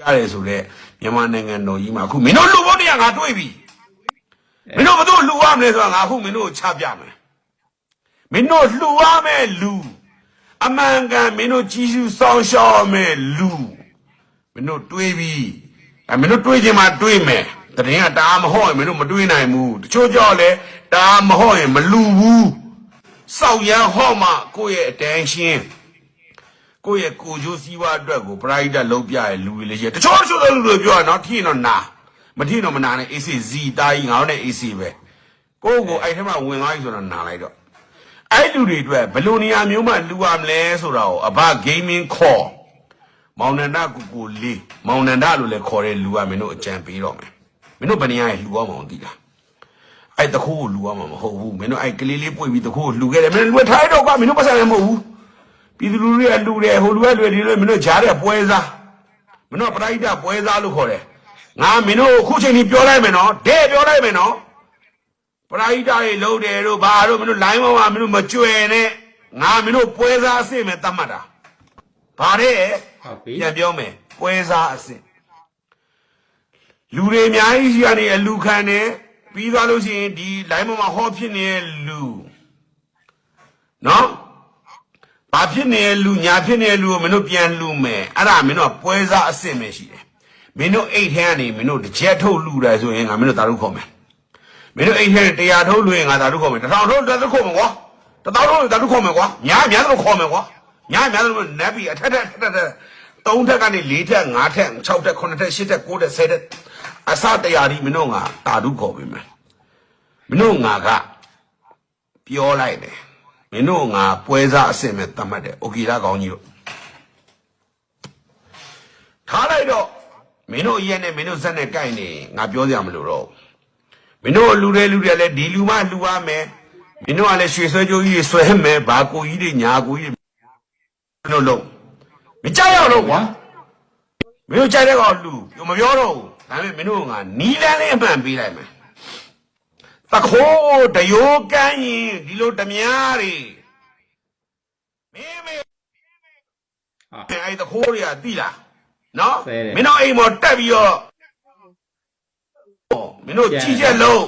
ရတယ်ဆိုတော့မြန်မာနိုင်ငံတော်ကြီးမှာအခုမင်းတို့လူဖို့တရားငါတွေ့ပြီမင်းတို့ဘယ်သူလူရမလဲဆိုတာငါအခုမင်းတို့ချပြမယ်မင်းတို့လူရမယ်လူအမှန်ကန်မင်းတို့ကြီးစုစောင်းရှောက်မယ်လူမင်းတို့တွေးပြီမင်းတို့တွေးခြင်းမှာတွေးမယ်တရင်ကတာမဟုတ်ရင်မင်းတို့မတွေးနိုင်ဘူးတချို့ကြောက်လဲတာမဟုတ်ရင်မလူဘူးစောက်ရန်ဟော့မှကိုယ့်ရဲ့အတန်းရှင်းကိုယ့်ရဲ့ကိုကျိုးစည်းဝါးအတွက်ကိုပရိုက်တာလုံးပြရဲ့လူတွေလည်းရှိတယ်တချို့လူတွေပြောရနော်ထိရင်တော့နာမထိရင်တော့မနာနဲ့ AC ဇီတာကြီးငါတို့နဲ့ AC ပဲကိုယ့်ကိုအဲ့ထဲမှာဝင်သွားပြီဆိုတော့နာလိုက်တော့အဲ့လူတွေအတွက်ဘယ်လိုနေရာမျိုးမှလူရမလဲဆိုတာကိုအဘ gaming call မောင်နန္ဒကူကူလေးမောင်နန္ဒလို့လည်းခေါ်တဲ့လူကမင်းတို့အကြံပေးတော့မယ်မင်းတို့ဘယ်နေရာရဲ့လူအောင်မသိလားအဲ့တခိုးကိုလူအောင်မဟုတ်ဘူးမင်းတို့အဲ့ကလေးလေးပွေပြီးတခိုးကိုလူခဲ့တယ်မင်းတို့လူထားတော့ကွာမင်းတို့ပတ်စံလည်းမဟုတ်ဘူးပြည်သူလူတွေကလူတယ်ဟိုလူကလူတွေမင်းတို့ဂျားတဲ့ပွဲစားမင်းတို့ပရိုက်တာပွဲစားလို့ခေါ်တယ်ငါမင်းတို့အခုချိန်ကြီးပြောလိုက်မယ်နော်တဲ့ပြောလိုက်မယ်နော်ပရိုက်တာတွေလုံးတယ်တို့ဘာတို့မင်းတို့ line ပေါ်မှာမင်းတို့မကြွယ်နဲ့ငါမင်းတို့ပွဲစားအစ်စ်မယ်တတ်မှတ်တာဘာတဲ့ပြန်ပြောမယ်ပွဲစားအစ်စ်လူတွေအများကြီးရှိကနေအလူခံတယ်ပြီးသွားလို့ရှိရင်ဒီ line ပေါ်မှာဟောဖြစ်နေတဲ့လူနော်ဘာဖြစ်နေလူညာဖြစ်နေလူကိုမင်းတို့ပြန်လူမယ်အဲ့ဒါမင်းတို့ပွဲစားအစ်စ်ပဲရှိတယ်မင်းတို့အိတ်ထဲကနေမင်းတို့တစ်ချက်ထုတ်လူတယ်ဆိုရင်ငါမင်းတို့တာတို့ခေါ်မယ်မင်းတို့အိတ်ထဲ100ထုတ်လူရင်ငါတာတို့ခေါ်မယ်1000ထုတ်တာတို့ခေါ်မယ်ကွာ1000ထုတ်တာတို့ခေါ်မယ်ကွာညာတို့ခေါ်မယ်ကွာညာတို့နက်ပြီးအထက်3ထက်ကနေ4ထက်5ထက်6ထက်9ထက်8ထက်9ထက်10ထက်အစ100ဒီမင်းတို့ငါတာတို့ခေါ်ပြီမယ်မင်းတို့ငါကပြောလိုက်တယ်မင်းတို့ငါပွဲစားအစ်စ်မဲ့တတ်မှတ်တယ်โอเคလားကောင်းကြီးတို့ထားလိုက်တော့မင်းတို့ရဲ့နဲ့မင်းတို့ဇက်နဲ့ကိုက်နေငါပြောစရာမလိုတော့မင်းတို့လူတွေလည်းဒီလူမှလူရမယ်မင်းတို့ကလည်းရွှေဆွဲကြိုးကြီးဆွဲမယ်ဘာကိုကြီးတွေညာကိုကြီးတွေလုံးမကြောက်ရတော့ကွာမင်းတို့ကြိုက်တဲ့ကောင်လူမပြောတော့ဘူးဒါပေမဲ့မင်းတို့ကနီးလန်းလေးအမှန်ပေးလိုက်မယ်တခိုးတရိုးကန်းရင်ဒီလိုဓမြားတွေမင်းအဲ့တခိုးတွေကသိလားနော်မင်းတို့အိမ်ပေါ်တက်ပြီးတော့မင်းတို့ကြီးချက်လုံး